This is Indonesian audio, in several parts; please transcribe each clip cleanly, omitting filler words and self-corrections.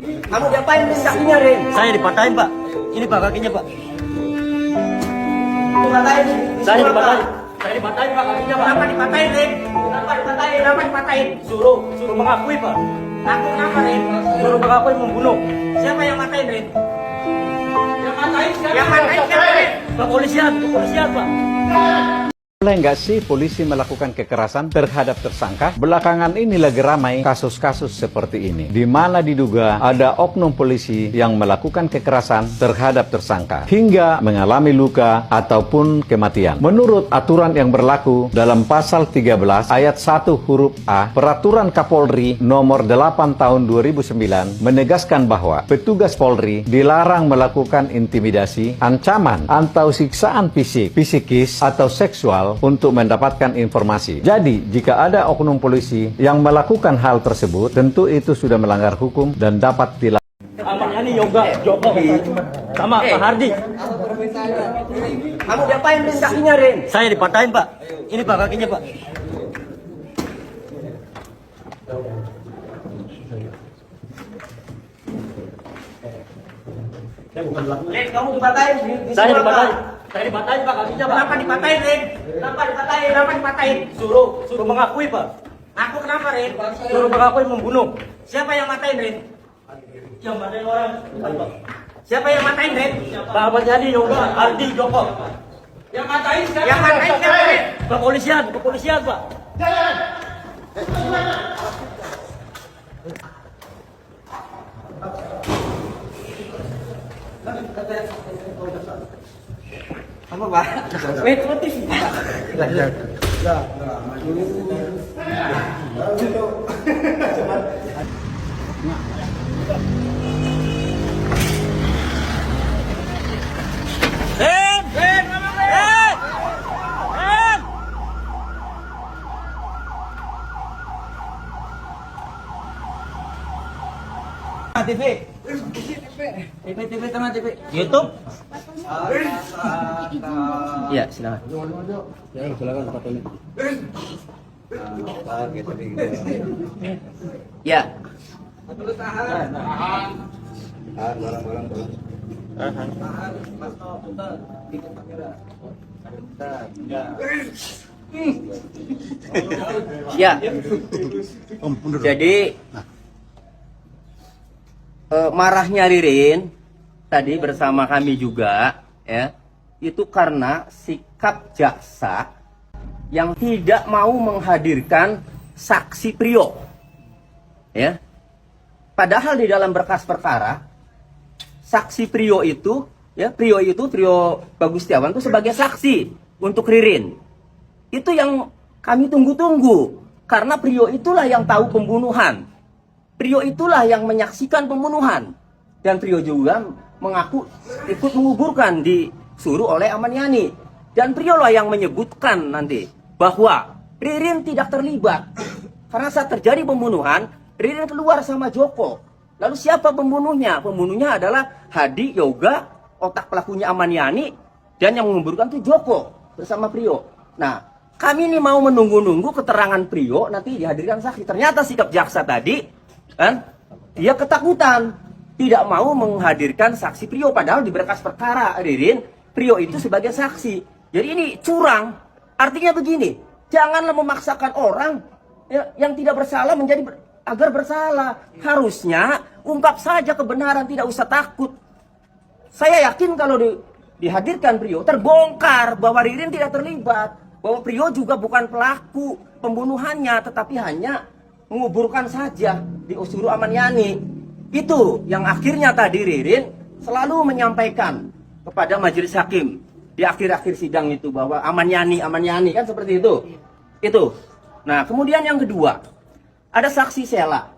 Kamu diapain Rin kakinya Rin? Saya dipatahin Pak. Ini Pak kakinya Pak. Dipatahin. Saya dipatahin. Saya dipatahin Pak kakinya Pak. Kenapa dipatahin Rin? Kenapa dipatahin? Kenapa dipatahin? Suruh mengakui Pak. Aku kenapa Rin? Suruh mengakui membunuh. Siapa yang matain Rin? Yang matain siapa? Yang matain siapa Rin? Kepolisian Pak. Boleh nggak sih polisi melakukan kekerasan terhadap tersangka? Belakangan ini lagi ramai kasus-kasus seperti ini, di mana diduga ada oknum polisi yang melakukan kekerasan terhadap tersangka, hingga mengalami luka ataupun kematian. Menurut aturan yang berlaku dalam pasal 13 ayat 1 huruf A, Peraturan Kapolri nomor 8 tahun 2009 menegaskan bahwa petugas Polri dilarang melakukan intimidasi, ancaman, atau siksaan fisik, psikis, atau seksual untuk mendapatkan informasi. Jadi, jika ada oknum polisi yang melakukan hal tersebut, tentu itu sudah melanggar hukum dan dapat dilakukan. Amannya Yoga Joko sama Pak Hardi. Kamu diapain Rin kakinya Rin? Saya dipatahin Pak. Ini Pak kakinya Pak. Rin, kamu dipatahin. Saya dipatahin. Saya dipatahin Pak kakinya Pak. Kenapa dipatahin Rin? Kenapa dipatahin? Kenapa dipatahin? Suruh mengakui Pak. Aku kenapa Rin? Suruh mengakui membunuh. Siapa yang matain Rin? Yang matain orang. Siapa yang matain Rin? Pak Ahmad Yani Yoga Hardi Joko. Yang matain siapa Rin? Kepolisian Pak. Apa Pak? Metro TV Pak. TV. TV sama TV. YouTube. Iya, silakan. Ya. Ya. Jadi marahnya Ririn tadi bersama kami juga ya, itu karena sikap jaksa yang tidak mau menghadirkan saksi Prio. Ya. Padahal di dalam berkas perkara saksi Prio itu Prio Bagus Setiawan itu sebagai saksi untuk Ririn. Itu yang kami tunggu-tunggu karena Prio itulah yang tahu pembunuhan. Prio itulah yang menyaksikan pembunuhan. Dan Prio juga mengaku ikut menguburkan disuruh oleh Aman Yani. Dan Prio lah yang menyebutkan nanti bahwa Ririn tidak terlibat. Karena saat terjadi pembunuhan, Ririn keluar sama Joko. Lalu siapa pembunuhnya? Pembunuhnya adalah Hadi, Yoga, otak pelakunya Aman Yani, dan yang menguburkan itu Joko bersama Prio. Nah, kami ini mau menunggu-nunggu keterangan Prio nanti dihadirkan saksi. Ternyata sikap jaksa tadi kan dia ketakutan, tidak mau menghadirkan saksi Prio, padahal di berkas perkara Ririn Prio itu sebagai saksi. Jadi ini curang. Artinya begini, janganlah memaksakan orang yang tidak bersalah menjadi agar bersalah. Harusnya ungkap saja kebenaran, tidak usah takut. Saya yakin kalau dihadirkan Prio, terbongkar bahwa Ririn tidak terlibat, bahwa Prio juga bukan pelaku pembunuhannya, tetapi hanya menguburkan saja di Usuru Aman Yani. Itu yang akhirnya tadi Ririn selalu menyampaikan kepada majelis hakim di akhir-akhir sidang itu bahwa Aman Yani kan seperti itu. Itu. Nah, kemudian yang kedua, ada saksi Sela,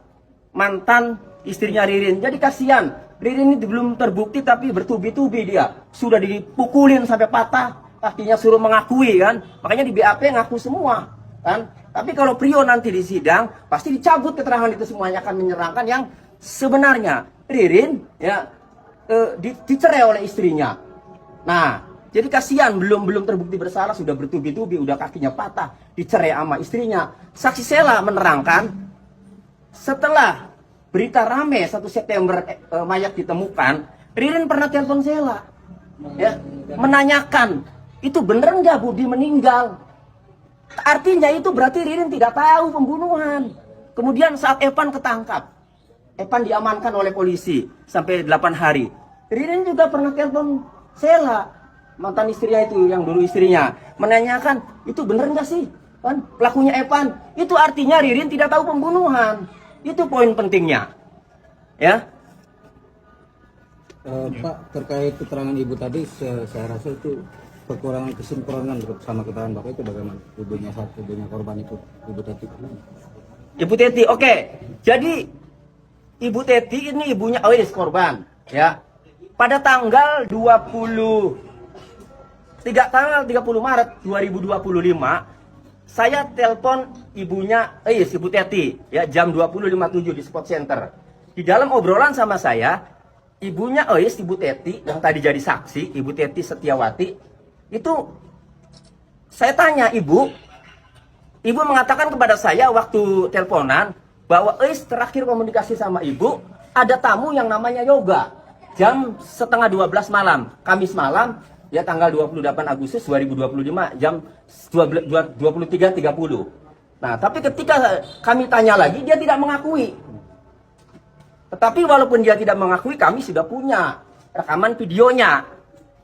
mantan istrinya Ririn. Jadi kasihan, Ririn ini belum terbukti tapi bertubi-tubi dia. Sudah dipukulin sampai patah, kakinya suruh mengakui kan. Makanya di BAP ngaku semua kan. Tapi kalau Prio nanti di sidang, pasti dicabut keterangan itu semuanya, akan menyerangkan yang sebenarnya. Ririn dicerai oleh istrinya. Nah, jadi kasihan belum terbukti bersalah, sudah bertubi-tubi, udah kakinya patah, dicerai sama istrinya. Saksi Sela menerangkan setelah berita rame 1 September mayat ditemukan, Ririn pernah telepon Sheila, ya, menanyakan itu bener nggak Budi meninggal. Artinya itu berarti Ririn tidak tahu pembunuhan. Kemudian saat Evan ketangkap, Evan diamankan oleh polisi sampai 8 hari. Ririn juga pernah telepon Sheila, mantan istrinya itu, yang dulu istrinya, menanyakan itu bener nggak sih kan pelakunya Evan. Itu artinya Ririn tidak tahu pembunuhan. Itu poin pentingnya, ya. Pak, terkait keterangan ibu tadi, saya rasa itu kekurangan kesinkronan sama keterangan bapak itu bagaimana? Ibunya korban itu, Ibu Teti. Ibu Teti, oke. Jadi Ibu Teti ini ibunya Ois korban, ya. Pada tanggal 30 Maret 2025, saya telepon ibunya Ois, Ibu Teti, ya, jam 20.57 di Spot Center. Di dalam obrolan sama saya, ibunya Ois, Ibu Teti, yang tadi jadi saksi, Ibu Teti Setiawati, itu saya tanya Ibu mengatakan kepada saya waktu teleponan bahwa Ois terakhir komunikasi sama Ibu, ada tamu yang namanya Yoga, jam 11:30 malam, Kamis malam, ya, tanggal 28 Agustus 2025, jam 23.30. Nah, tapi ketika kami tanya lagi, dia tidak mengakui. Tetapi walaupun dia tidak mengakui, kami sudah punya rekaman videonya,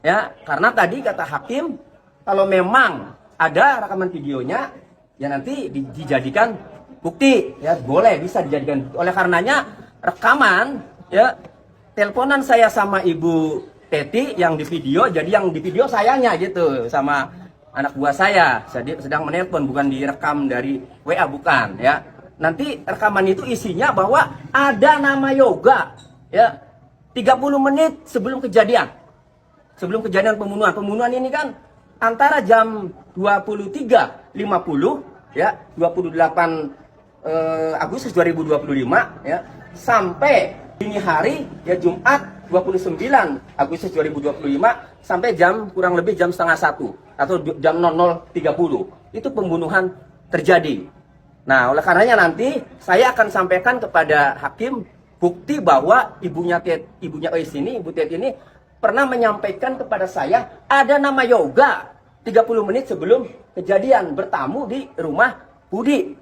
ya. Karena tadi kata hakim, kalau memang ada rekaman videonya, ya nanti dijadikan bukti, ya, boleh, bisa dijadikan. Oleh karenanya rekaman, ya, teleponan saya sama Ibu Teti yang di video, jadi yang di video sayanya gitu, sama anak buah saya sedang menelpon, bukan direkam dari WA, bukan, ya. Nanti rekaman itu isinya bahwa ada nama Yoga, ya, 30 menit sebelum kejadian pembunuhan. Pembunuhan ini kan antara jam 23.50, ya, 28 Agustus 2025, ya, sampai dini hari, ya, Jumat 29 Agustus 2025 sampai jam kurang lebih jam 12:30 atau jam 00.30 itu pembunuhan terjadi. Nah, oleh karenanya nanti saya akan sampaikan kepada hakim bukti bahwa ibunya Ois ini, Ibu Teti ini pernah menyampaikan kepada saya ada nama Yoga 30 menit sebelum kejadian bertamu di rumah Budi.